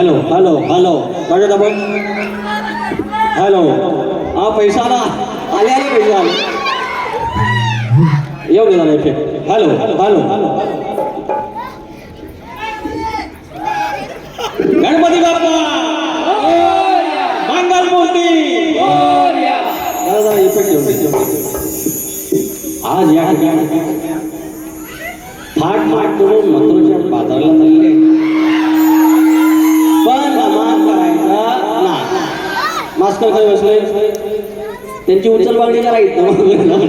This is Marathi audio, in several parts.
हॅलो हॅलो हॅलो काय दाबो हॅलो हा पैसा आला आले आले पैसे आले येऊ दे झालं effect hello hello Ganpati Bappa मंगल मूर्ती जरा इफेक्ट येऊ आज या ठिकाणी फाट फाट करून मथुरेच्या बाजाराला चालले पण नमाज करायचा नाही मास्कर खाली बसले त्यांची उचल मागणी करायची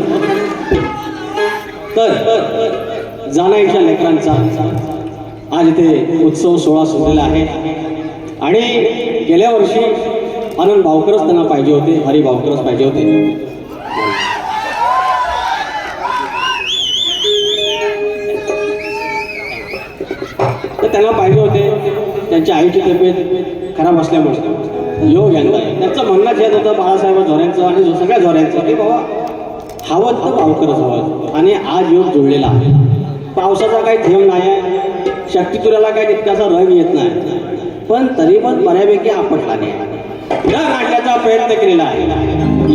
तर जाणायच्या लेकरांचा आज इथे उत्सव सोहळा सुरलेला आहे आणि गेल्या वर्षी आनंद भावकरच त्यांना पाहिजे होते हरी भावकरच पाहिजे होते तर त्यांना पाहिजे होते त्यांच्या आईची तब्येत खराब असल्यामुळे योग यांना त्यांचं म्हणणं येत होतं बाळासाहेब झोऱ्यांचं आणि सगळ्या झोऱ्यांचं की बाबा हवं तर भावकरच हवं आणि आज योग जुळलेला आहे पावसाचा काही थेंब नाही आहे शक्तितुऱ्याला काही तितकासा रंग येत नाही पण तरी पण बऱ्यापैकी आपटला नाही रंग आणण्याचा प्रयत्न केलेला आहे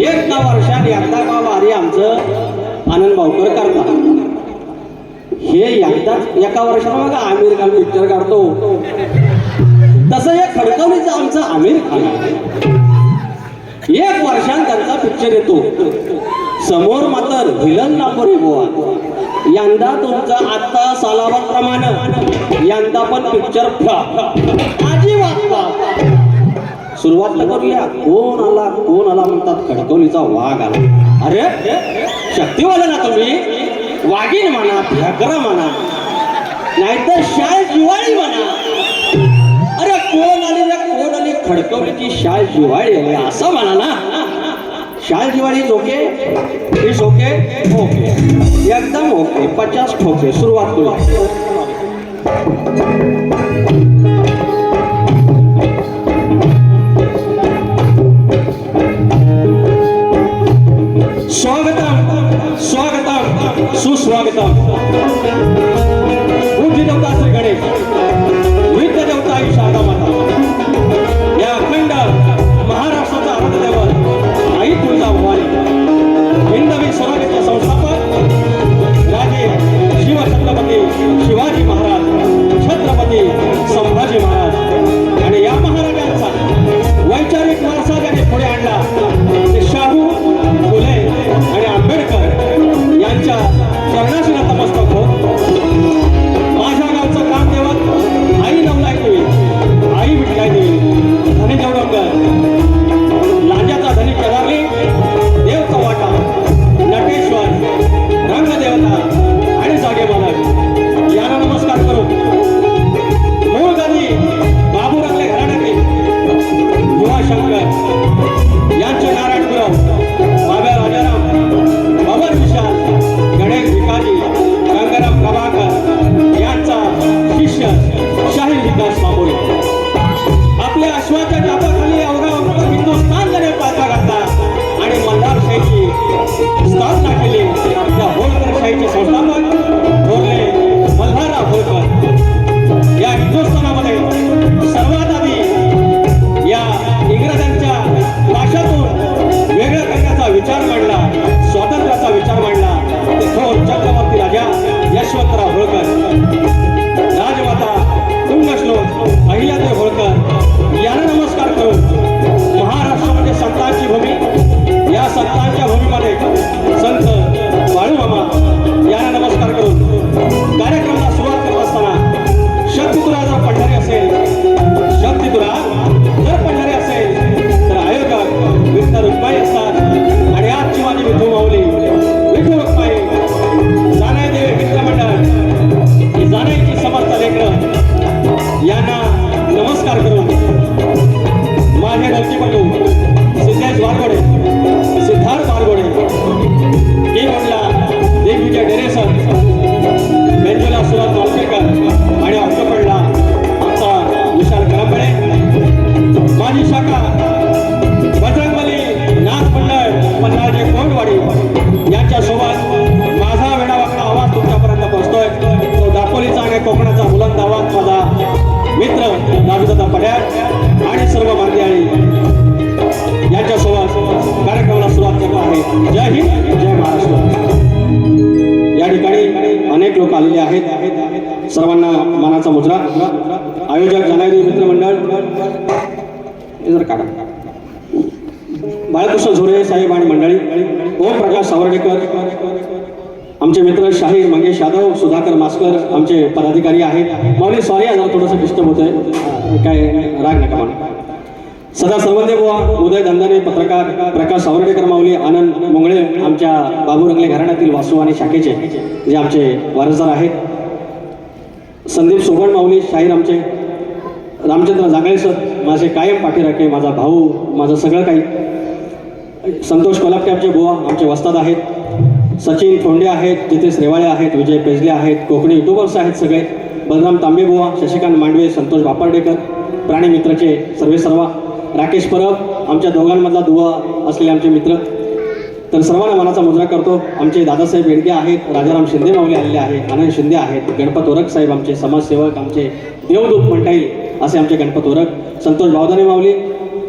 एक ना वर्षात एकदा का वारी आमचं आनंद भावकर करतात हे एकदाच एका वर्षाला बघा आमिर खान पिक्चर काढतो तसं हे खडकवलीचं आमचं आमिर खान एक वर्षात त्यांचा पिक्चर येतो समोर मात्र व्हिलन नापोरी बुवा यंदा तुमचं आता सालावतप्रमाणे यंदा पण पिक्चर अजिबात सुरुवात करूया कोण आला म्हणतात खडकवलीचा वाघ आला अरे शक्तिवाला ना तुम्ही वाघीण म्हणा भ्याकरा म्हणा नाहीतर शाळ जिवाळी म्हणा अरे कोण आली खडकवलीची शाळ जिवाळी आली असं म्हणा ना शाळ जिवाळी ओके इज ओके ओके एकदम ओके 50 ठोके सुरुवात करू स्वागतम सुस्वागतम बुद्धी देवता श्री गणेश विद्या देवता ही शारदा माता या अखंड महाराष्ट्राचा आराध्य दैवत आई तुळजाभवानी हिंदवी स्वराज्याचे संस्थापक राजे शिवछत्रपती शिवाजी महाराज छत्रपती संभाजी महाराज आणि या महाराजांचा वैचारिक वारसा ज्याने पुढे आणला ते शाहू फुले आणि आंबेडकर यांच्या चरणाशी नतमस्तक होत लोक आलेले आहेत. सर्वांना मानाचा मुजरा. आयोजक जनादेव मित्र मंडळ हे जर काढा. बाळकृष्ण झोरे साहेब आणि मंडळी, ओम प्रकाश सावर्डेकर, आमचे मित्र शाहीर मंगेश यादव, सुधाकर मास्कर आमचे पदाधिकारी आहेत. माऊली सॉरी आज थोडंसं डिस्टर्ब होतंय, काय राग नका म्हणा. सदा सर्वंदे बुवा, उदय दंदाने पत्रकार, प्रकाश सावर्डेकर माऊली, आनंद मुंगळे आमच्या बाबू रंगले घराण्यातील वासू आणि शाखेचे जे आमचे वारसदार आहेत. संदीप सोबण माऊली शाहीर आमचे. रामचंद्र जांगळे सर माझे कायम पाठीराखे, माझा भाऊ, माझं सगळं काही. संतोष कोल्हापटे आमचे बुवा आमचे वस्ताद आहेत. सचिन फोंडे आहेत, जितेश रेवाळे आहेत, विजय पेजले आहेत, कोकणी युट्यूबर्स आहेत सगळे. बलराम तांबे बुवा, शशिकांत मांडवे, संतोष बापर्डेकर, प्राणी मित्रचे सर्वेसर्वा, राकेश परब आमच्या दोघांमधला दुवा असलेले आमचे मित्र. तर सर्वांना मनाचा मुजरा करतो. आमचे दादासाहेब बेडगे आहेत, राजाराम शिंदे माऊली आलेले आहेत, आनंद शिंदे आहेत, गणपत ओरक साहेब आमचे समाजसेवक, आमचे देवदूत म्हणता येईल असे आमचे गणपत ओरक, संतोष बावदाने माऊली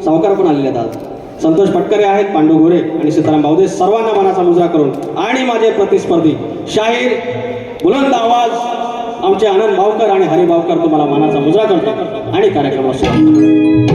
सावकार पण आलेले आहेत. संतोष पटकरे आहेत, पांडू गोरे आणि सीताराम बावदे. सर्वांना मनाचा मुजरा करून आणि माझे प्रतिस्पर्धी शाहीर बुलंद आवाज आमचे आनंद भावकर आणि हरी भावकर तुम्हाला मनाचा मुजरा करतो आणि कार्यक्रमाला सुरुवात.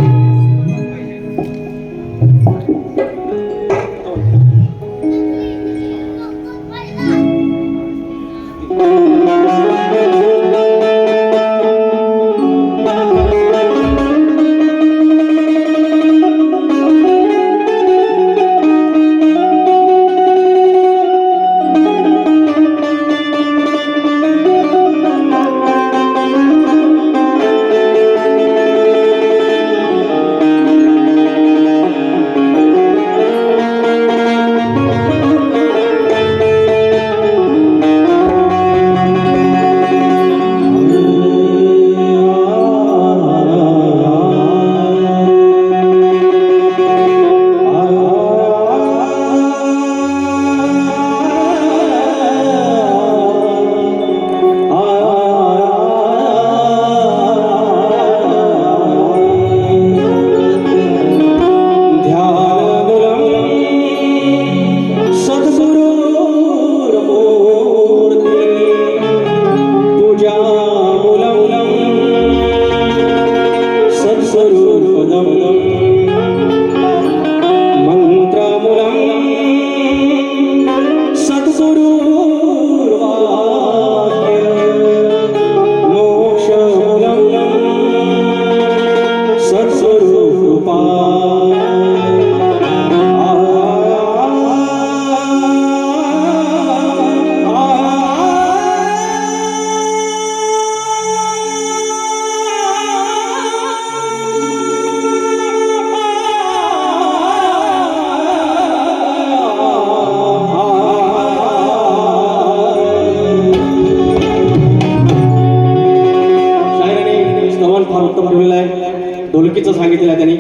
ढोलकीचं सांगितलेलं आहे त्यांनी.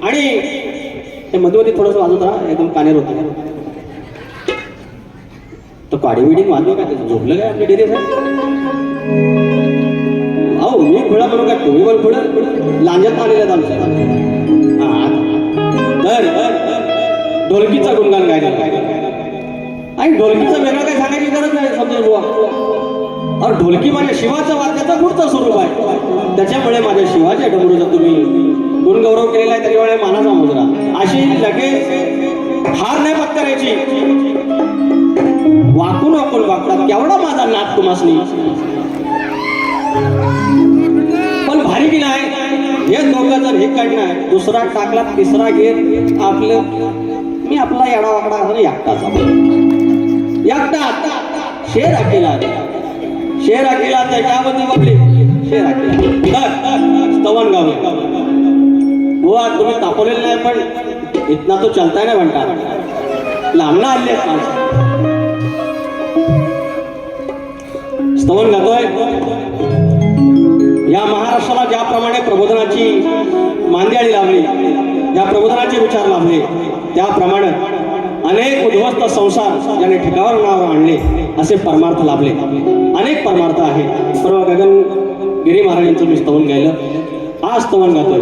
आणि ते मध्ये थोडंसं वाजवत राहा, एकदम कानेर होतं. तर काडी बिडिंग वाजलं काय, त्याचं झोपलं काय आपल्या डेरे साहेब. अहो मी खुळा करू काय, तुम्ही पण पुढं लांजात आलेलं आमच्या. तर ढोलकीचं गुणगान गायला आणि ढोलकीचं वेगळं काही सांगायची गरज नाही. समजा बुवा, अरे ढोलकी माझ्या शिवाच्या वाद्याचं पुढचं स्वरूप आहे. त्याच्यामुळे माझ्या शिवाच्या डमरूचा तुम्ही गुणगौरव केलेला आहे, तरी वेळे मानाचा मुजरा. अशी लगेच हार नाही पत्करायची, वाकून वाकून वागतात. केवढा माझा नाद तुम्हासनी, पण भारी की नाही. हे दोघं जर हे काढणार, दुसरा टाकला, तिसरा घेत आपलं मी आपला येडा वाकडा असं एकटाच एकटा शेर अकेला त्याच्यामध्ये बघले शेर अकेला. स्तवन गाव हो, तुम्ही तापवलेलं नाही, पण इतना तो चलताय ना म्हणता. लांबना आले स्तवन गातोय. या महाराष्ट्राला ज्याप्रमाणे प्रबोधनाची मांदियाळी लाभली, या प्रबोधनाचे विचार लाभले, त्याप्रमाणे अनेक उद्ध्वस्त संसार ज्याने ठिकावर नावावर आणले असे परमार्थ लाभले. अनेक परमार्थ आहेत. परवा गगनगिरी महाराजांचं मी स्तवन गायलं, आज स्तवन गातोय.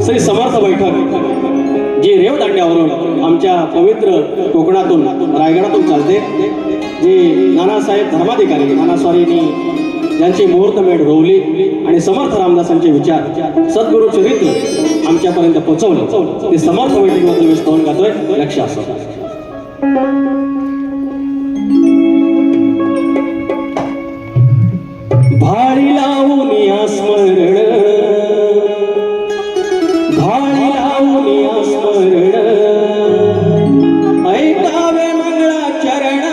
श्री समर्थ बैठक जी रेवदंड्यावरून आमच्या पवित्र कोकणातून रायगडातून चालते, जे नानासाहेब धर्माधिकारी नाना स्वारींनी यांची मुहूर्तमेढ रोवली आणि समर्थ रामदासांचे विचार सद्गुरु चरित्र आमच्यापर्यंत पोहोचवलं ते समर्थ बैठकीबद्दल मी स्तवन गातोय. लक्ष असो. भाळी लावून या स्मरण भाळी लावून या स्मरण ऐकावे मंगळाचरण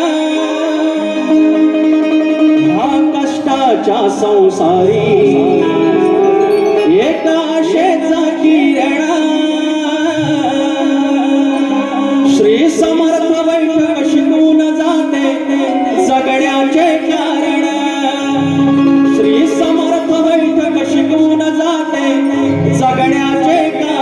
हा कष्टाच्या संसारी एका आशेचा किरण श्री समर्थ बैठक शिकून जाते जगण्याचे कारण श्री समर्थ बैठक शिकून जाते जगण्याचे कारण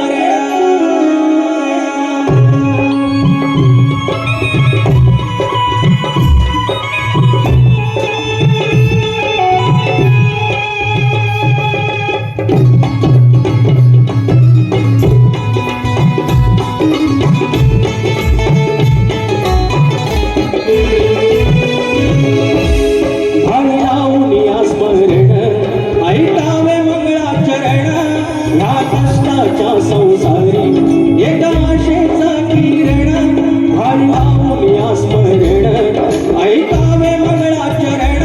संसारी एका आशेचा किरण भाळी लावून या स्मरण ऐकावे मंगळाचरण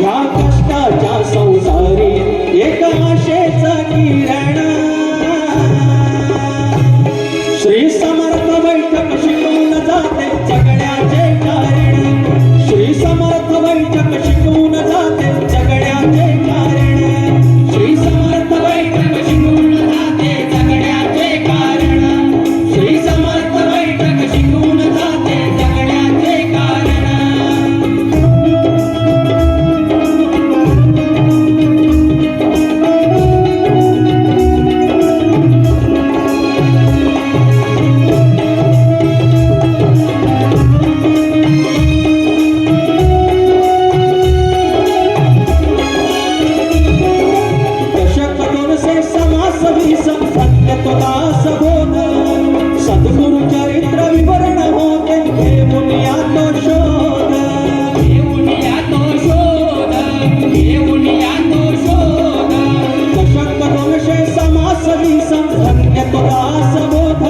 या कष्टाच्या संसारी एका आशेचा किरण श्री समर्थ बैठक शिकून जाते जगण्याचे कारण श्री समर्थ बैठक शिकून जाते जगण्याचे कारण श्री समर्थ बैठक शिकून जाते जगण्याचे कारण श्री समर्थ बैठक शिकून जाते जगण्याचे कारण सद्गुरु चरित्र विवरण होते घेऊन या तो शोध घेऊन या तो शोध घेऊन या तो शोध दशक 200 समास वीसम धन्य तो दास बोध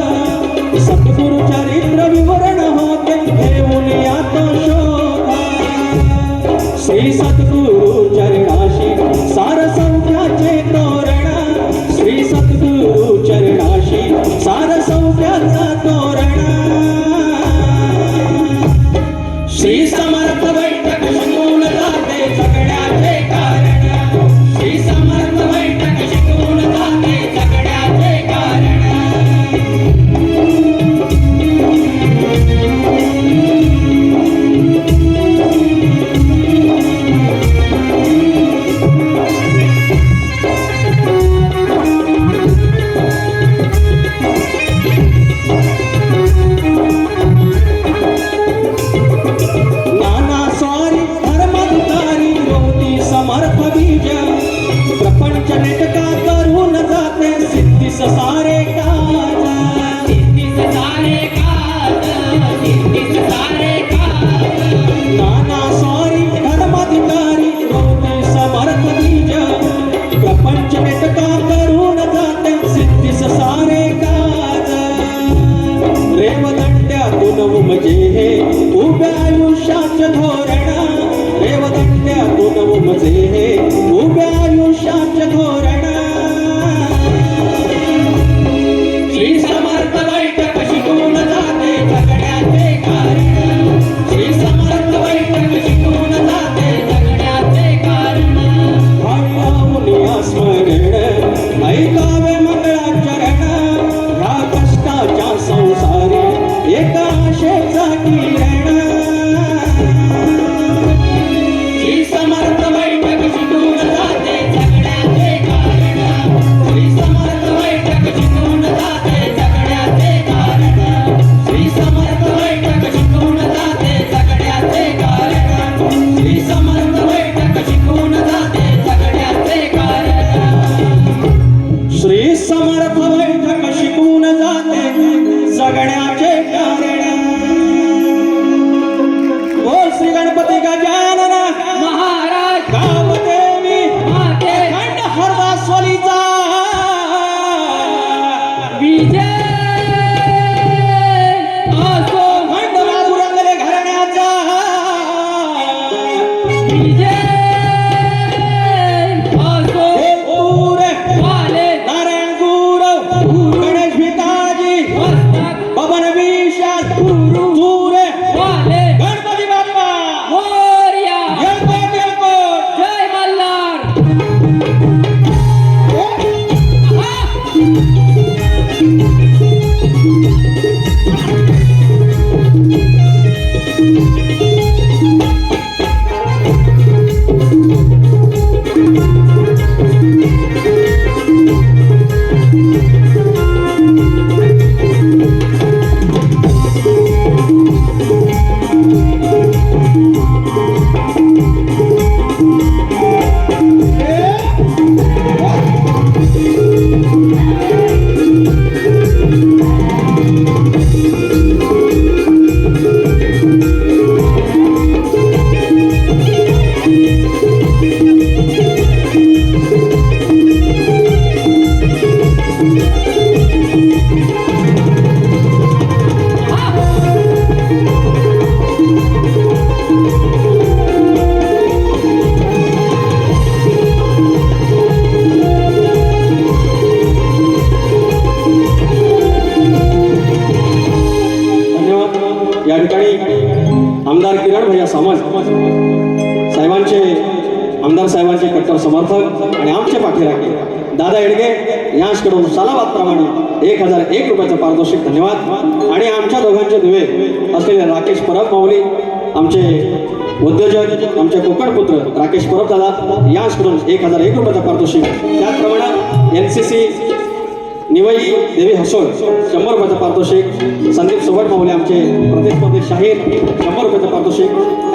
सद्गुरु चरित्र विवरण होते घेऊन या तो शोध श्री सद्गुरु चरणाशी सार सौख्याचे तोरण श्री सद्गुरु चरणाशी सार सौख्याचा तोरण श्री समर्थ बैठक शिकून जाते जगण्याचे कारण श्री समर्थ बैठक शिकून जाते जगण्याचे कारण समर्थ बीज प्रपंच नेटका करून जाते सिद्धीस सारे काज सिद्धीस सारे काज सिद्धीस सारे काज नाना स्वारी धर्माधिकारी होते समर्थ बीज प्रपंच नेटका करून जाते सिद्धीस सारे काज रेवदंड्यातून उमजे हे उभ्या आयुष्याचे धोरण रेवदंड्यातून उमजे हे उभ्या आयुष्याचे धोरण या ठिकाणी आमदार किरण भैया सामंत साहेबांचे आमदार साहेबांचे कट्टर समर्थक आणि आमचे पाठीराखे दादा येडगे यांच्याकडून सालाबादप्रमाणे 1001 रुपयाचं पारितोषिक धन्यवाद. आणि आमच्या दोघांचे दुवे असलेले राकेश परब माऊली आमचे उद्योजक आमचे कोकण पुत्र राकेश परब दादा यांच्याकडून 1001 रुपयाचं पारितोषिक. त्याचप्रमाणे NCC निवई देवी हसोळ 100 रुपयाचं पारितोषिक. संदीप सोबत माऊली आमचे प्रतिस्पर्धी शाहीर 100 रुपयाचं पारितोषिक.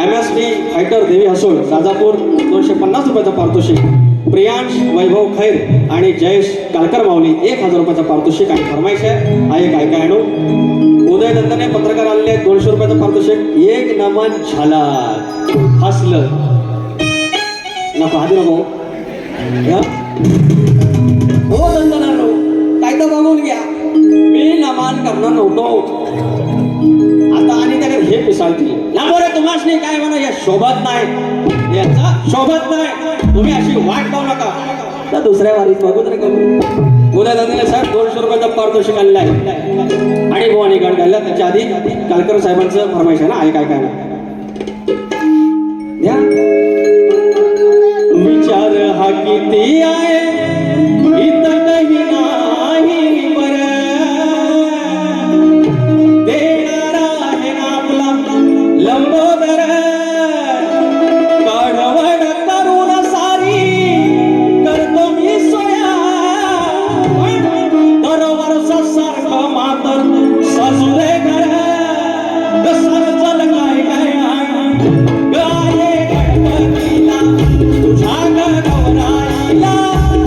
MSD फायटर देवी हसोळ राजापूर 250 रुपयाचं पारितोषिक. प्रियांश वैभव खैर आणि जयेश कालकर माऊली 1000 रुपयाचं पारितोषिक. आणि फरमाईश आहे एक ऐकायनो उदय दत्तने पत्रकार आलेले 200 रुपयाचं पारितोषिक. एक नमन झाला हसलं नको आधी नको हो दंडनारो काय तर बघून घ्या मी नमान करणार नव्हतो आता आणि त्याकडे हे पिसाळतील ना बरं तुम्हाला नाही काय म्हणा या शोभत नाही याचा शोभत नाही तुम्ही अशी वाट पाहू नका तर दुसऱ्या वारीत बघू तरी करू. उद्या दादाने साहेब 200 रुपयाचं पारितोषिक आणलं आहे आणि भवानी गण घालला त्याच्या आधी कालकर साहेबांचं फरमाईश आहे ना ऐक काय ना द्या विचार हा किती आहे इथं काही नाही बरं देणारा आहे ना आपला लंबोदर काढवड करून सारी करतो मी सोया दरवर्ष सारखं मातर सजले घर सरचल काय काय गाये गणपतीला तुझ्या गौराईला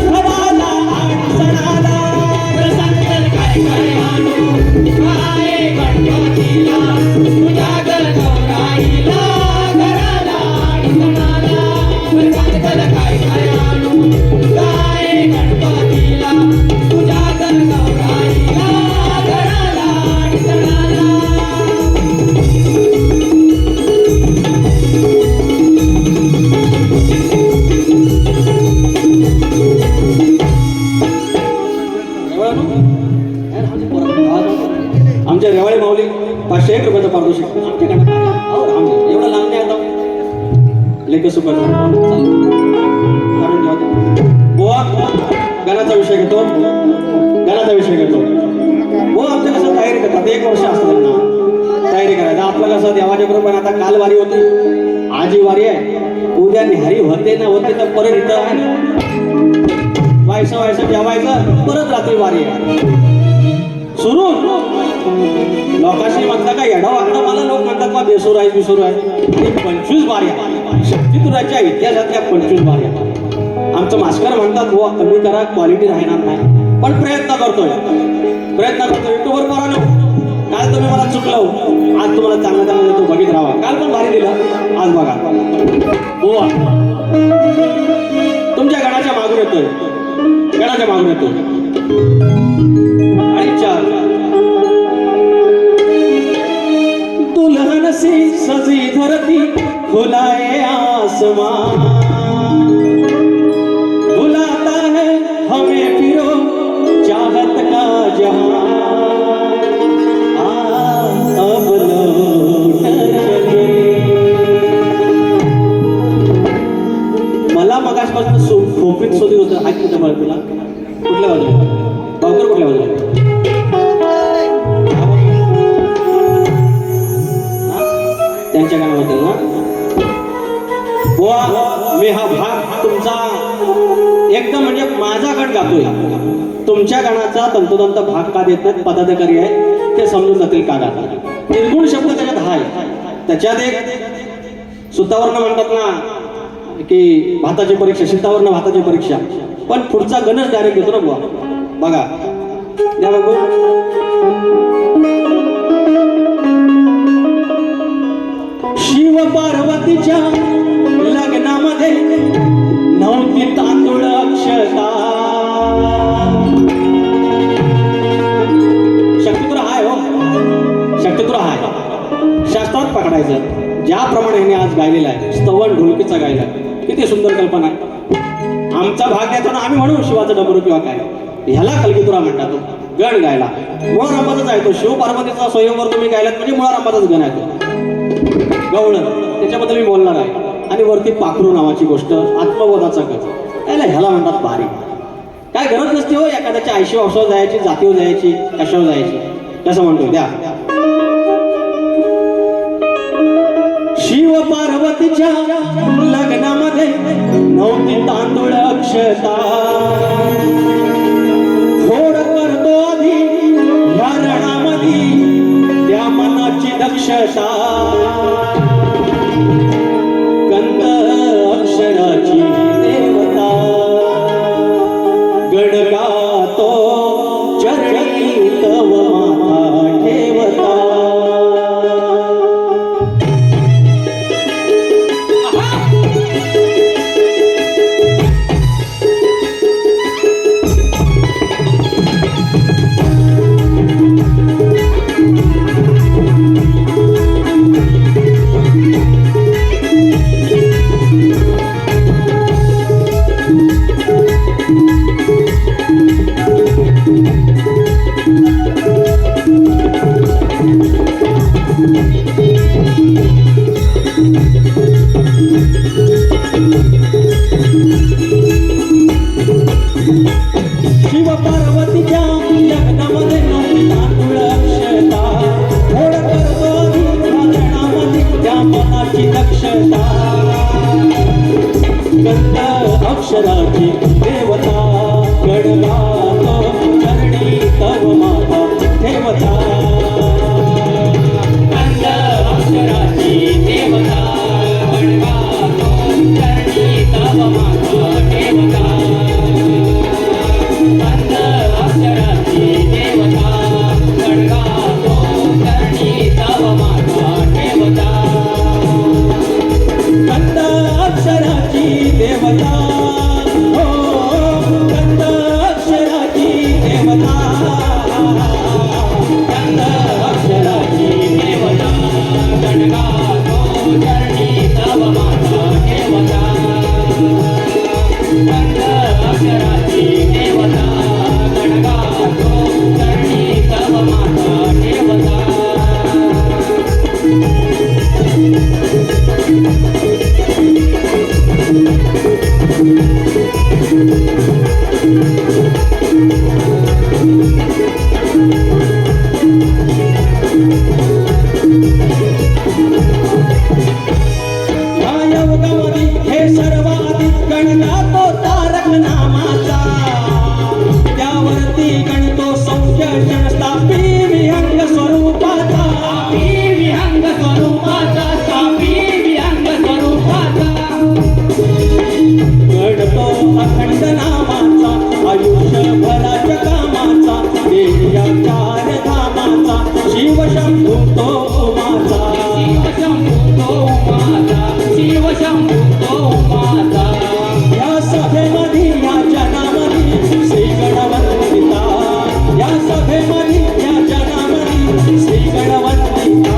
घराला आणि सणाला सरचल काय काय गाये गणपतीला तुझ्या गौराईला घराला आणि सणाला सरचल काय काय गाये गणपतीला तुझ्या गौराईला घराला आणि सणाला. आमच्या रेवाळे माऊली 501 रुपयाचं पारितोषिक आमच्याकडे एवढं लांब नाही आता लेख सुखाचं बुवा गाण्याचा विषय घेतो बुवा आमचं कसं तयारी करतात 1 वर्ष असतं ना तयारी करायचं आपलं कसं देवाच्या बरोबर आता काल वारी होती आजी वारी आहे उद्या निहारी होते ना होते तर परत इथं आहे ना व्हायचं जेवायचं परत रात्री वारी आहे सुरू लोकांशी म्हणता का येडा वागणं मला लोक म्हणतात का बेसूर आहे 25 बाऱ्या शक्तितुराच्या इतिहासातल्या 25 बाऱ्या आमचं मास्कर म्हणतात हो कमी करा क्वालिटी राहणार नाही पण प्रयत्न करतोय युट्यूबवर करा ना काल तुम्ही मला चुकलं आज तुम्हाला चांगलं देतो बघित राहा काल पण भारी दिलं आज बघा हो तुमच्या गणाच्या मागून येतोय आणि 4 दुल्हन सी सजी धरती खुलाए आसमां बुलाता है हमें फिरो चाहत का जहां अब लौट चले. मला मगासपासून खोपीत शोधित होतं. ऐक कुठं बरं तुला कुठल्या बाजूला बावकर कुठल्या बाजूला त्यांच्या गाण्याबद्दल ना बुवा मी हा भाग तुमचा एकदम म्हणजे माझा गण गातोय. तुमच्या गाण्याचा तंतोतंत भाग का देत नाहीत पदाधिकारी आहे ते समजून जातील का गातात. निर्गुण शब्द त्याच्यात आहे. त्याच्यात एक सुतावरनं म्हणतात ना की भाताची परीक्षा शीतावरनं भाताची परीक्षा पण पुढचा गणच डायरेक्ट घेतो ना बुवा. बघा द्या बघू. शिव पार्वतीच्या लग्नामध्ये नव्हती तांदूळ अक्षता. शक्तिपुर हाय हो शक्तिपुर हाय शास्त्रात पकडायचं ज्याप्रमाणे ह्याने आज गायलेला आहे. स्तवन ढोलकीचा गायला किती सुंदर कल्पना आहे. आमचा भाग घेतो ना आम्ही म्हणू शिवाचा डबरू किंवा काय ह्याला कलगीतुरा म्हणतात. गण गायला मुळा रामाचाच आहे तो. शिव पार्वतीचा स्वयंवर तुम्ही गायलात म्हणजे मुळा रामाचाच गण आहे तो. गवळण त्याच्याबद्दल मी बोलणार आहे. आणि वरती पाखरू नावाची गोष्ट आत्मबोधाचा गज त्याला ह्याला म्हणतात भारी. काय गरज नसते हो एखाद्याच्या 80 वर्षावर जायची जातीवर जायची कशावर जायची. कसं म्हणतो द्या. शिव पार्वतीच्या लग्नामध्ये नव्हती तांदूळ अक्षता. फोड करतो आधी या रणामध्ये त्या मनाची दक्षता. कंद अक्षराची देवता गडगातो चरणी तव माथा ठेवता. शिव पार्वतीच्या लग्नामध्ये नव्हती तांदूळ अक्षता. फोड करतो लग्नामध्ये त्या मनाची दक्षता. गंध अक्षराची देवता गडगातो चरणी तव माथा ठेवता. गंध अक्षराची देवता गडगातो चरणी तव माथा ठेवता. कंद अक्षराची देवता गडगातो चरणी तव माथा ठेवता. कंद अक्षराची देवता हो कंद अक्षराची देवता. कंद अक्षराची देवता गडगातो चरणी तव माथा ठेवता. कंद अक्षराची देवता गडगातो चरणी तव माथा ठेवता. या योगामध्ये हे सर्वाधिक गणगातो तारक नामाचा. त्यावरती गणतो सौख्य क्षणस्थापी विहंग स्वरूपाचा. विहंग स्वरूपाचा विहंग स्वरूपाचा. गणतो अखंड नामाचा आयुष्यभराच्या कामाचा. देह्या चार धामाचा शिव शंभू तो उमाचा. शिव शंभू तो उमाचा. शिव शंभू तो उमाचा. या सभेमध्ये या जनामध्ये श्री गणवंतिता. या सभेमध्ये या जनामध्ये श्री गणवंतिता.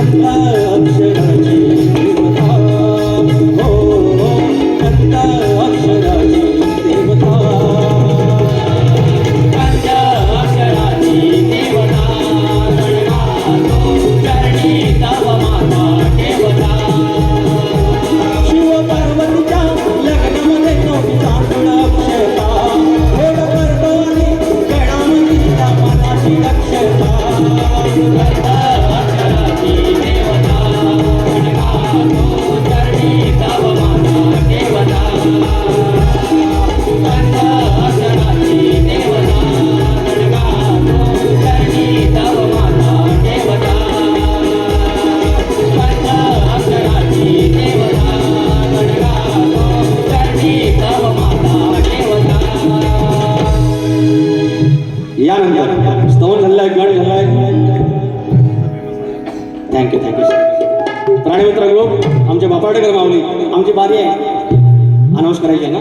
अक्षराची देवता हो संत अक्षराची देवता संत अक्षराची देवता चरणी तव माता देवता शिव पार्वतीच्या लग्नामध्ये नव्हती तांदूळ अक्षता घोड करतो आणि गणामतीच्या मनाची अक्षता अक्षराची देवता चरणी तव माता देवता अक्षराची देवता चरणी तव माता देवता अक्षराची देवता चरणी तव माता देवता. यानंतर स्तवन झालाय गण झालाय. Thank you sir. प्राणीमित्र ग्रुप आमचे बापाडेकर माऊली आमची बारी आहे अनाऊन्स करायची आहे ना.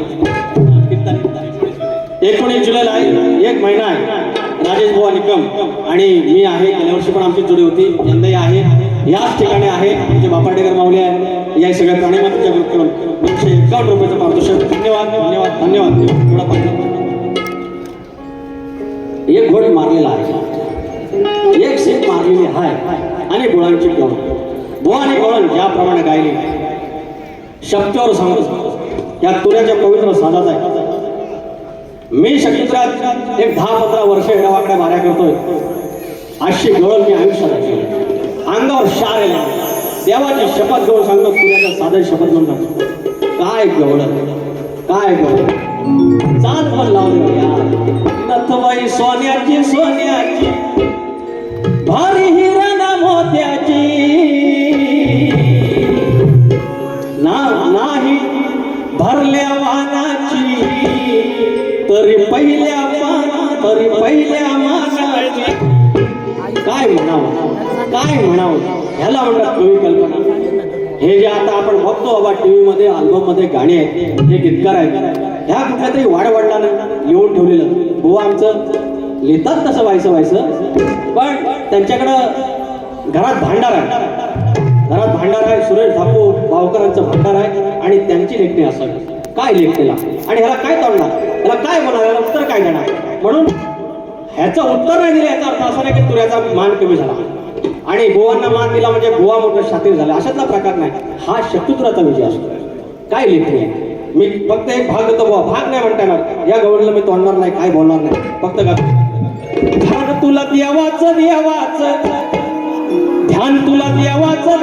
19 जुलैला आहे, एक महिना आहे. राजेश बुवा निकम आणि मी आहे. गेल्या वर्षी पण आमची जोडी होती, यंदाही आहे. याच ठिकाणी आहे आमचे बापाडेकर माऊली आहे. या सगळ्या प्राणीमातेच्या ग्रुपकडून 251 रुपयाचं पारितोषिक. धन्यवाद धन्यवाद धन्यवाद. थोडा एक घोड मारलेला आहे, एक सीट मारलेली आहे आणि गुळांची गवळ. बुवा आणि गवळण ज्याप्रमाणे गायली शब्दावर सांगतो या तुऱ्याच्या पवित्र साजात आहे. मी शक्तीत्रात एक 10-15 वर्ष एडावाकड्या माऱ्या करतोय. अशी गवळ मी आयुष्यात ऐकली. अंगावर शार येणार. देवाची शपथ घेऊन सांगतो, तुऱ्याचा साधा शपथ घेऊन सांगतो. काय गवळ काय गवळ चाल पण लावली यार. नथबाई सोन्याची सोन्याची भारी हिरणा मोत्याची नाही भरल्या वानाची तरी पहिल्या मानाची. काय म्हणावं ह्याला म्हणतात कवी कल्पना. हे जे आता आपण बघतो बाबा टीव्ही मध्ये अल्बम मध्ये गाणी आहेत, हे गीतकार आहेत, ह्या कुठल्या तरी वाडवडिलांना लिहून ठेवलेलं. बुवा आमचं लिहितात तसं व्हायचं पण त्यांच्याकडं घरात भांडार आहे. सुरेश धापू भावकरांचं भांडार आहे आणि त्यांची लेखणी असं काय लेखलेला आणि ह्याला काय तोडणार, ह्याला काय बोलणार, ह्याला उत्तर काय देणार. म्हणून ह्याचं उत्तर नाही दिलं याचा अर्थ असा नाही की तुऱ्याचा मान कमी झाला आणि बुवांना मान दिला म्हणजे बुवा मोठं शातीर झाला, अशातला प्रकार नाही. हा शत्रुत्राचा विजय असतो. काय लेखणी आहे. मी फक्त एक भाग देतो बुवा, भाग नाही म्हणता येणार. या गवळीला मी तोडणार नाही, काय बोलणार नाही. फक्त ध्यान तुला देवाचं ध्यान तुला देवाचं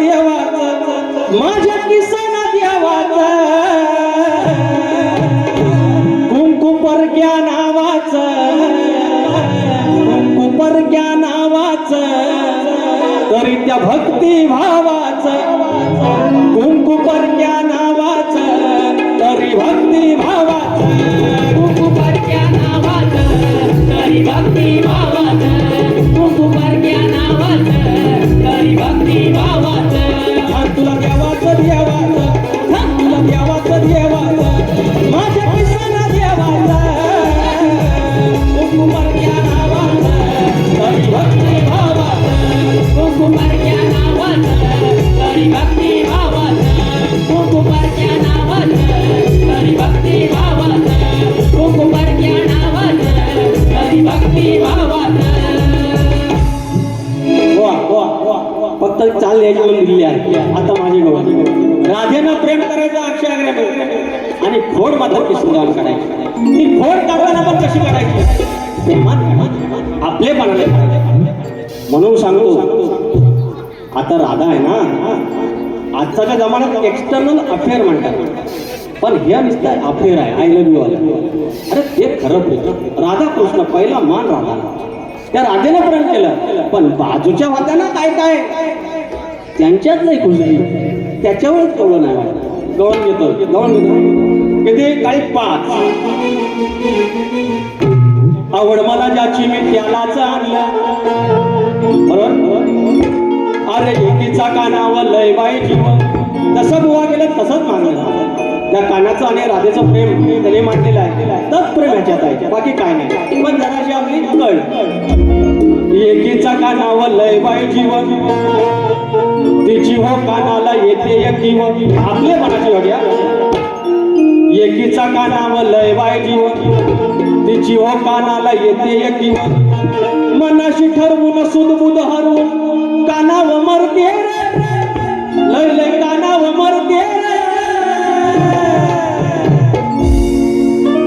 माझ्या किसाना देवाचं कुंकुपरक्या नावाचं तरी त्या भक्ती भावाचं कुंकुपरक्या नावाचं तरी भक्ती भावाचं कुंकुपरक्या नावाचं तरी भक्ती भावाचं कुंकुपरक्या नावाचं तरी भक्ती भावाचं. ध्यान तुला देवाचं माझ्या किसाना देवाचं कुंकुपरक्या नावाचं तरी भक्ती भावाचं कुंकुपरक्या नावाचं तरी भक्ती भावाचं कुंकुपरक्या नावाचं तरी भक्ती भावाचं कुंकुपरक्या नावाचं तरी भक्ती भावाचं. फक्त चाल यायची म्हणून दिली आहे. आता माझी गवळ राधेनं प्रेम करायचं अक्षराग्रे आणि खोड मात्र किशोर काढायची. ती खोड काढताना पण कशी काढायची, आपले पानाने. म्हणून सांगतो आता राधा आहे ना, आजच्या जमान्यात एक्सटर्नल अफेअर म्हणतात पण हे नुसतं अफेअर आहे. आय लव्ह यू वाला. अरे ते खरं प्रेम. राधा कृष्ण पहिला मान राधा, त्या राधेनं प्रेम केलं पण बाजूच्या होत्या काय त्यांच्यात नाही खुशी, त्याच्यावरच कवळं नाही वाटत. गवळण घेतो किती काही 5 आवड मला ज्याची मी त्यालाच आणलं. बरोबर. अरे एकीचा कानावर लय बाई जीव. जसं बुवा गेलं तसंच मानलं. त्या कानाचं आणि राधेचं प्रेम त्याने मांडलेलं आहे. तच प्रेम ह्याच्यात आहे, बाकी काय नाही. पण जराशी आपली कळ एकीचा कानावर लय बाई जीवन तिची हो कानाला येते एकी व आपले मनाची वाट्या एकीचा कानाव लय बाय जीव तिची हो कानाला येते एकी व मनाशी ठरवून सुदबुद हरवून कानाव मरते लय लय कानाव मरते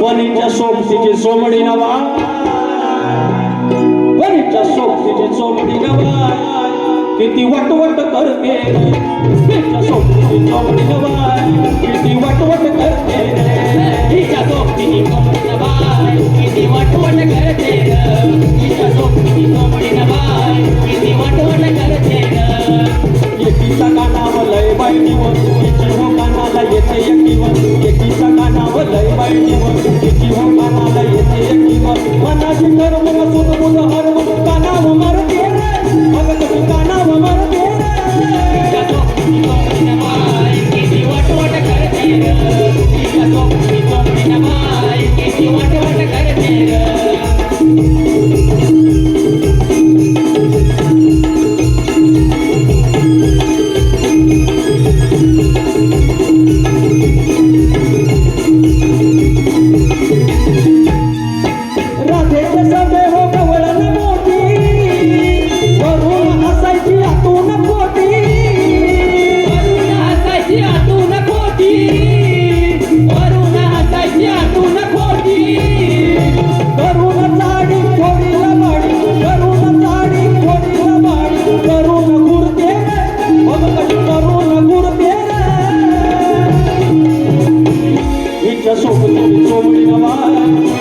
वनीच्या सोबतीची सोमडी नवा वनीच्या सोबतीची सोमडी नवा किती वटवट करते तिच्या सोबतीची सोमडी नवा किती वटवट करते तिच्या सोबतीची कोंबडी नवाय किती वटवट करते तिच्या सोबतीची कोंबडी नवाय किती वटवट करते एकीचा कानाव लय बाई जीव तिची हो कानाला येते एकीव एकीचा कानाव लय बाई जीव तिची हो कानाला येते एकीव मनाची ठरवून सुदबुद हरवून कानाव मरते अगं कशी कानाव मरते तिच्या सोबतीची कोंबडी नवाय किती वटवट करते तिच्या सोबतीची कोंबडी नवाय किती वटवट करते राधेचे सभे हो गवळण मोठी वरून हसायची आतून पोटी वरून हसायची आतून खोटी वरून हसायची आतून खोटी करून साडी थोडी लबाडी करून साडी थोडी लबाडी करून गुरते मग कशी करून गुरते हिच्या सोबतीची चोमडी नवाय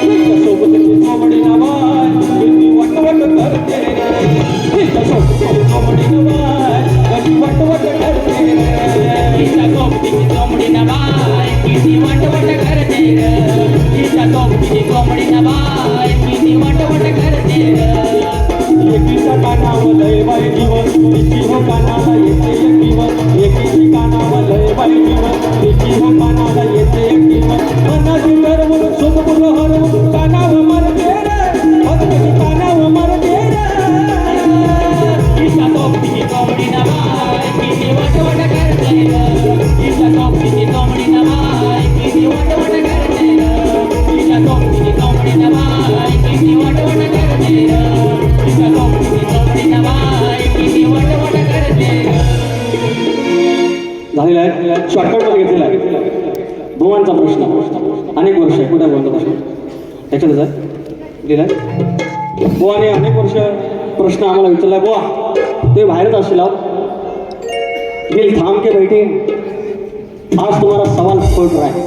हिच्या सोबतीची चोमडी नवाय किती वटवट करते हिच्या सोबतीची चोमडी नवाय कशी वटवट करते तिच्या सोबतीची कोंबडी नवाय किती वटवट करते तिच्या सोबतीची कोंबडी नवाय किती वटवट करते एकीचा कानाव लय बाई जीव तिची हो कानाला येते एकीव एकीची कानाव लय बाई जीव तिची हो कानाला येते एकीव मनाची ठरवून सुदबुद हरवून कानाव मरते भक्ताची कानाव मरते तिच्या सोबतीची कोंबडी नवाय किती वटवट करते तिच्या सोबतीची कोंबडी नवाय किती वटवट करते तिच्या सोबतीची कोंबडी नवाय किती वटवट करते तिच्या सोबतीची कोंबडी नवाय किती वटवट करते झालेला आहे शॉर्टकट मध्ये घेतलेला आहे भुवांचा प्रश्न अनेक वर्ष आहे कुठे भुवांचा प्रश्न त्याच्यातच आहे दिलाय बुवाने अनेक वर्ष प्रश्न आम्हाला विचारलाय बुवा ते बाहेरच असेल थांब के बैठे आज तुम्हाला सवाल फुट रहा है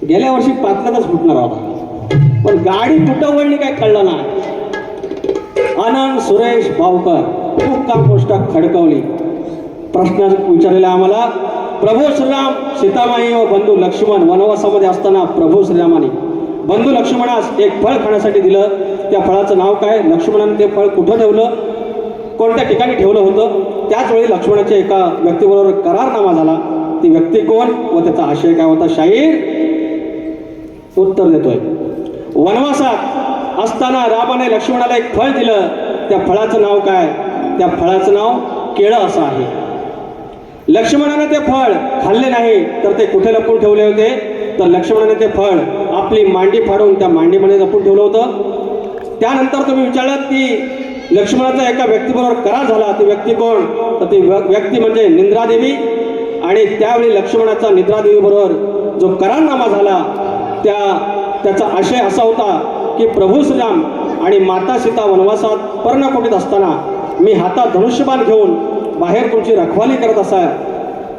गेल्या वर्षी पाचलाच फुटणार होता पण गाडी कुठं वळली काय कळलं नाही आनंद सुरेश भावकर मुक्काम पोस्ट खडकवली प्रश्न विचारलेला आम्हाला प्रभू श्रीराम सीतामाई व बंधू लक्ष्मण वनवासामध्ये असताना प्रभू श्रीरामाने बंधू लक्ष्मणास एक फळ खाण्यासाठी दिलं त्या फळाचं नाव काय लक्ष्मणाने ते फळ कुठं ठेवलं कोणत्या ठिकाणी ठेवलं होतं त्याच वेळी लक्ष्मणाच्या एका व्यक्तीबरोबर करारनामा झाला ती व्यक्ती कोण व त्याचा आशय काय होता शाहीर उत्तर देतोय वनवासात असताना रामाने लक्ष्मणाला एक फळ दिलं त्या फळाचं नाव काय त्या फळाचं नाव केळं असं आहे लक्ष्मणाने ते फळ खाल्ले नाही तर ते कुठे लपून ठेवले होते तर लक्ष्मणाने ते फळ आपली मांडी फाडून त्या मांडीमध्ये लपून ठेवलं होतं त्यानंतर तुम्ही विचारलात की लक्ष्मणाचा एका व्यक्तीबरोबर करार झाला ती व्यक्ती कोण तर ती व्यक्ती म्हणजे निद्रादेवी आणि त्यावेळी लक्ष्मणाचा निद्रादेवी बरोबर जो करारनामा झाला त्याचा आशय असा होता की प्रभू श्रीराम आणि माता सीता वनवासात पर्णकुटीत असताना मी हातात धनुष्यबाण घेऊन बाहेर तुमची रखवाली करत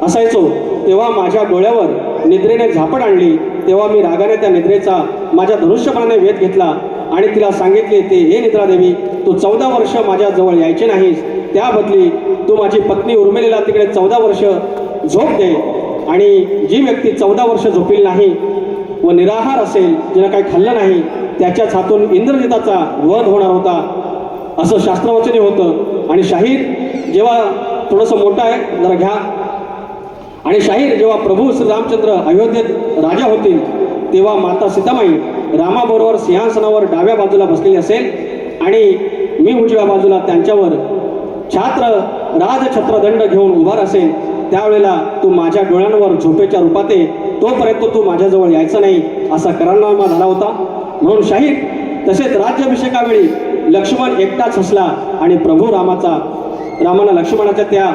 असायचो तेव्हा माझ्या डोळ्यावर निद्रेने झापड आणली तेव्हा मी रागाने त्या निद्रेचा माझ्या धनुष्यबाणाने वेध घेतला आणि तिला सांगितले ते हे निद्रादेवी तू 14 वर्ष माझ्या जवळ यायचे नाहीस त्या बदली तू माझी पत्नी उर्मिलेला तिकडे 14 वर्ष झोप दे आणि जी व्यक्ती 14 वर्ष झोपेल नाही व निराहार असेल जिनं काही खाल्लं नाही त्याच्याच हातून इंद्रजिताचा वध होणार होता असं शास्त्रवचने होतं आणि शाहीर जेव्हा थोडंसं मोठं आहे जरा घ्या आणि शाहीर जेव्हा प्रभू श्रीरामचंद्र अयोध्येत राजा होतील तेव्हा माता सीतामाई रामाबरोबर सिंहासनावर डाव्या बाजूला बसलेली असेल आणि मी उजव्या बाजूला त्यांच्यावर छात्र राजछत्रदंड घेऊन उभा असेल त्यावेळेला तू माझ्या डोळ्यांवर झोपेच्या रूपात ये, तोपर्यंत तू माझ्याजवळ यायचा नाही असा करारनामा झाला होता. म्हणून शाहीर तसेच राज्याभिषेकावेळी लक्ष्मण एकटाच हसला आणि प्रभू रामानं लक्ष्मणाच्या त्या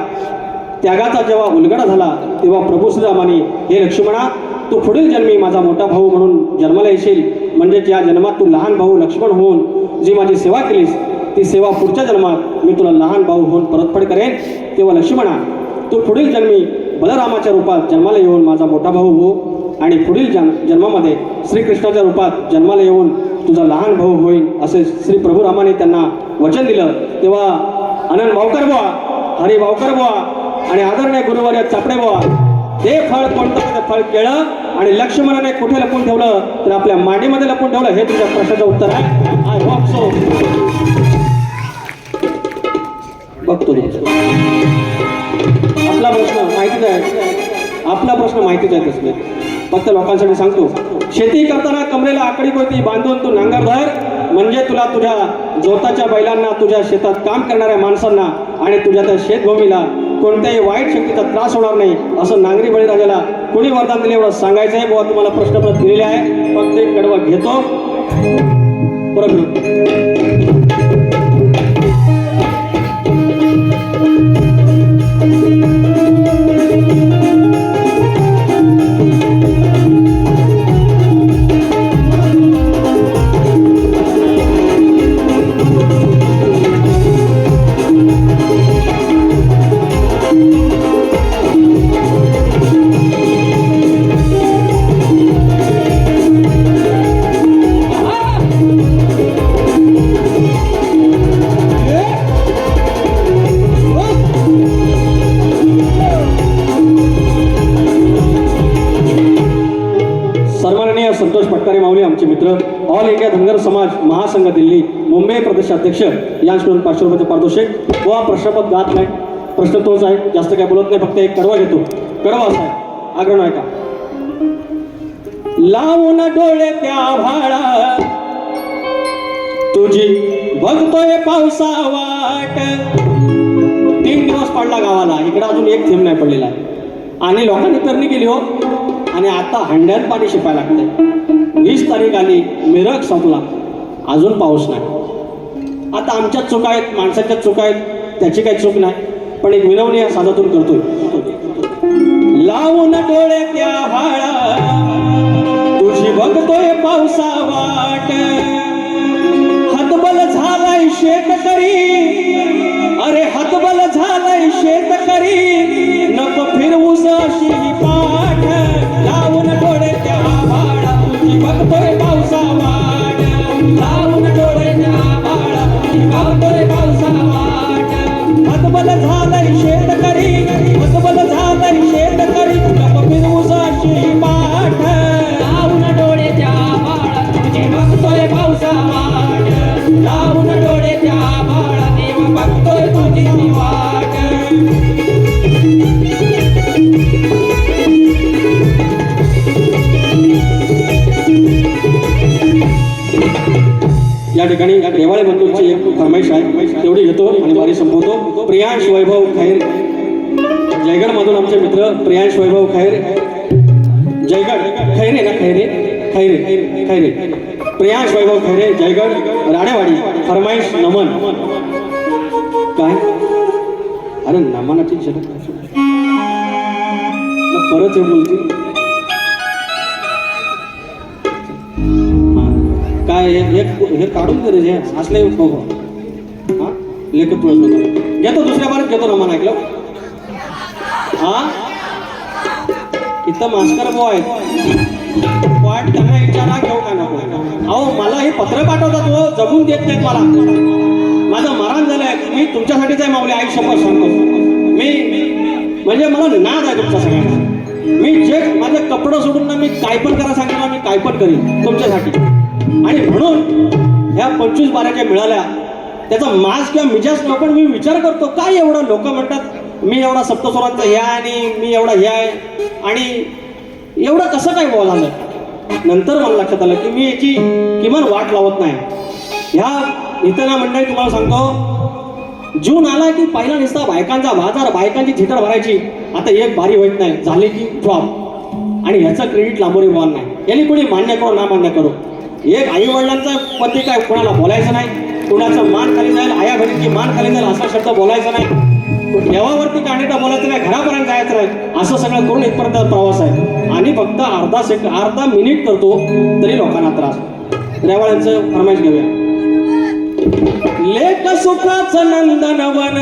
त्यागाचा जेव्हा उलगडा झाला तेव्हा प्रभू श्रीरामाने, हे लक्ष्मणा, तू पुढील जन्मी माझा मोठा भाऊ म्हणून जन्माला येशील, म्हणजे ज्या जन्मात तू लहान भाऊ लक्ष्मण होऊन जी माझी सेवा केलीस ती सेवा पुढच्या जन्मात मी तुला लहान भाऊ होऊन परतफेड करेन. तेव्हा लक्ष्मणा, तू पुढील जन्मी बलरामाच्या रूपात जन्माला येऊन माझा मोठा भाऊ हो आणि पुढील जन्मामध्ये श्रीकृष्णाच्या रूपात जन्माला येऊन तुझा लहान भाऊ होईल असे श्री प्रभू रामाने त्यांना वचन दिलं. तेव्हा आनंद भावकर बुवा, हरी भावकर बुवा आणि आदरणीय गुरुवर्य चापडे बुवा, ते फळ कोणतं? ते फळ केळं. आणि लक्ष्मणाने कुठे लपून ठेवलं तर आपल्या मांडीमध्ये लपून ठेवलं. हे तुझ्या प्रश्नाचं उत्तर आहे. I hope so. बघतो आपला प्रश्न माहितीच आहे, आपला प्रश्न माहितीच आहे. तसले फक्त लोकांसाठी सांगतो, शेती करताना कमरेला आकडी कोयती बांधून तू नांगर धर, म्हणजे तुला तुझ्या जोताच्या बैलांना, तुझ्या शेतात काम करणाऱ्या माणसांना आणि तुझ्या त्या शेतभूमीला कोणत्याही वाईट शक्तीचा त्रास होणार नाही असं नांगरी बळीराजाला कोणी वरदान दिले एवढं सांगायचं आहे. बुवा तुम्हाला प्रश्नपत्र दिलेले आहे, फक्त एक कडवं घेतो परत. संतोष पटकारे माऊली आमचे मित्र, ऑल इंडिया धनगर समाज महासंघ दिल्ली मुंबई प्रदेशाध्यक्ष, यांच्याकडून 500 रुपयाचे पारितोषिक. व प्रश्नपद गात नाही, प्रश्न तोच आहे, जास्त काय बोलत नाही, फक्त एक कडवा घेतो. कडवा असा आहे, आग्रह नाही का? लावून डोळे त्या भाळा तुझी बघतोय पावसा वाट. 3 दिवस पडला गावाला, इकडे अजून एक थेंब नाही पडलेला आहे. आणि लोकांनी पेरणी केली हो, आणि आता हंड्यात पाणी शिपायला लागतंय. 20 तारीख आली, मिरग संपला, अजून पाऊस नाही. आता आमच्या चुका आहेत, माणसाच्या चुका आहेत, त्याची काही चूक नाही, पण एक विनवणी या साधातून करतोय. लावून डोळे त्या भाळा तुझी बघतोय पावसा वाट. हातबल झालाय शेतकरी, अरे हातबल झालाय शेतकरी, नको फिरवूस अशी पाठ. लावून डोळे त्या भाळा तुझी बघतोय पावसा वाट. लावून डोळे त्या भाळा तुझी बघतोय पावसा वाट. हातबल झालाय शेतकरी, हातबल झालाय शेतकरी, नको फिरवूस अशी पाठ. लावून डोळे त्या भाळा तुझी बघतोय पावसा वाट. लावून डोळे त्या भाळा देव बघतोय तुझी वाट. या ठिकाणी या देवाळे बंधूंची एक फरमाईश आहे, तेवढी घेतो आणि वारी संपवतो. प्रियांश वैभव खैर, जयगड मधून आमचे मित्र प्रियांश वैभव खैर, जयगड खैरे ना, खैरे खैरे खैरे प्रियांश वैभव खैरे, जयगड राणेवाडी. फरमाईश नमन. काय अरे नमनाची झलक परत हे बोलतील काय? हे काढून दे रे, असले हा लेखक तुळस घेतो, दुसऱ्या बारीत घेतो ना. मन ऐकलं हा, इथं मास्कर बो आहेत, वाट त्यांना विचारा घेऊ का नको. अहो मला हे पत्र पाठवतात, हो जगून देत नाहीत मला. माझं मरण झालंय, मी तुमच्यासाठीच आहे माऊली, आई शपथ सांगतो. मी म्हणजे मला नाद आहे तुमच्या सगळ्यांना. मी जे माझे कपडं सोडून ना, मी काय पण करा सांगितलं ना, मी काय पण करीन तुमच्यासाठी. आणि म्हणून ह्या 25 बाऱ्याच्या मिळाल्या, त्याचा माज किंवा मिजाज नको, पण मी विचार करतो काय एवढं लोक म्हणतात मी एवढा सप्तस्वरांचा हे आहे आणि मी एवढा हे आहे, आणि एवढं कसं काय बोलायला. नंतर मला लक्षात आलं की मी याची किमान वाट लावत नाही. ह्या इथं ना मंडळी तुम्हाला सांगतो, जून आला की पहिला नुसता बायकांचा बाजार, बायकांची थिटर भरायची. आता एक बारी होत नाही, झाले की ड्रॉप. आणि ह्याचं क्रेडिट लांबोरी बॉल नाही. यांनी कोणी मान्य करो ना मान्य करो, एक आई वडिलांचा पती काय कोणाला बोलायचं नाही, कुणाचं मान खाली जाईल, आया बहिणीची मान खाली जाईल असा शब्द बोलायचा नाही, देवावरती काढण्याचा बोलायचं नाही, घरापर्यंत जायचं नाही, असं सगळं करून इथपर्यंत प्रवास आहे. आणि फक्त अर्धा मिनिट करतो तरी लोकांना त्रास. रेवाळ्यांचं फरमाईश घेऊया. लेख सुखाचं नंदनवन,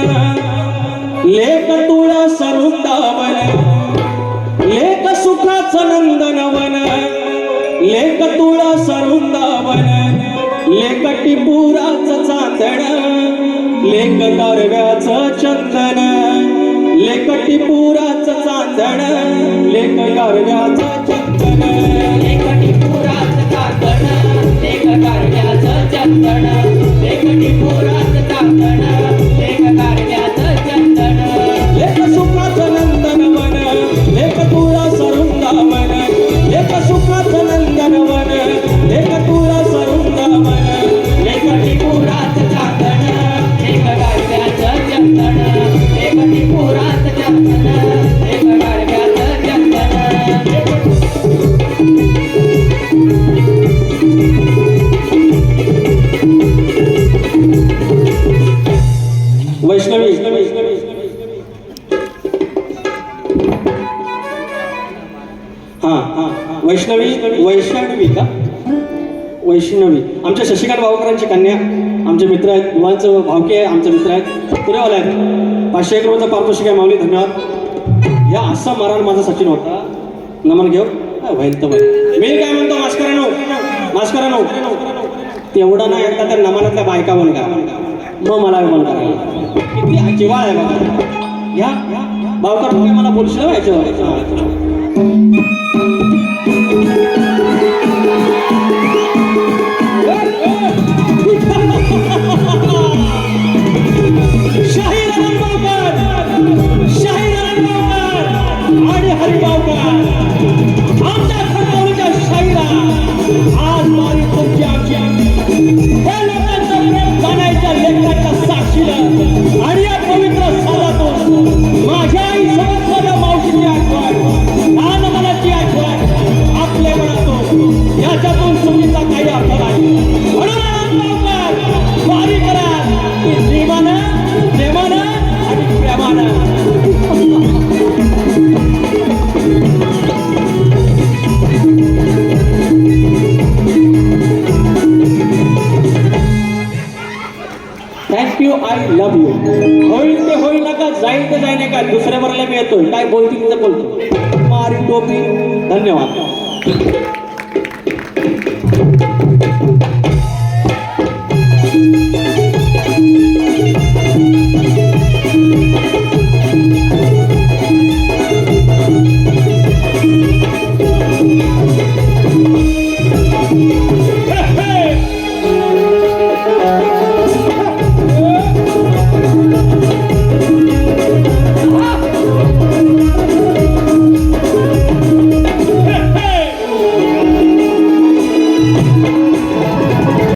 लेख तुळस वृंदावन, लेख सुखाचं नंदनवन, लेख तुळस वृंदावन, लेख टिपुराचं चांदण, लेख गारव्याचं चंदन, लेख टिपुराचं चांदण, लेख गारव्याचं चंदन, लेख टिपुराचं चांदण, लेख गारव्याचं चंदन, लेख टिपुराचं चांदण, लेख गारव्याचं चंदन. लेख सुखाचं नंदनवन, लेख तुळस वृंदावन, लेख सुखाचं नंदनवन, लेख तुळस वृंदावन, लेख टिपुराचं चांदण, लेख गारव्याचं चंदन, लेख टिपुराचं चंदन, लेख गारव्याचं चंदन. वैष्णवी वैष्णवी का वैष्णवी आमच्या शशिकांत भावकरांची कन्या, आमचे मित्र आहेत, युवांचं भावके आहे, आमचे मित्र आहेत, पुरेवाले आहेत. 501 रुपयाचा पारितोषिक आहे माऊली, धन्यवाद. या असा मारण माझा सचिन होता. नमन घेऊ व्हाईल तर मी काय म्हणतो, मास्करानो तेवढं नाही एकदा तर नमनातल्या बायका बन का, मग मला मन करायला किती जिवाळ आहे बघा. या भावकर मला बोलशील ना याच्यावर. आणि हरिभावकर आमच्या खंडोलीच्या शाहीरा आज मारी तुमची आमची त्या लोकांचं प्रेम जाण्याच्या लेखनाच्या साक्षीला आणि या पवित्र स्थळातून माझ्या आई समजणाऱ्या मावशीची आठवण, लहान मनाची आठवण आपल्या मनातून याच्यातून चुकीचा काही अर्थ नाही. म्हणून हरिभावकर वारी करा की प्रेमानं आणि प्रेमानं. Thank you, I love you. होईल ते होईल नका, जाईल ते जाईल नका, दुसऱ्या बरोबर मी येतोय, काय बोलतील ते बोलतो. मारी टोपी. धन्यवाद.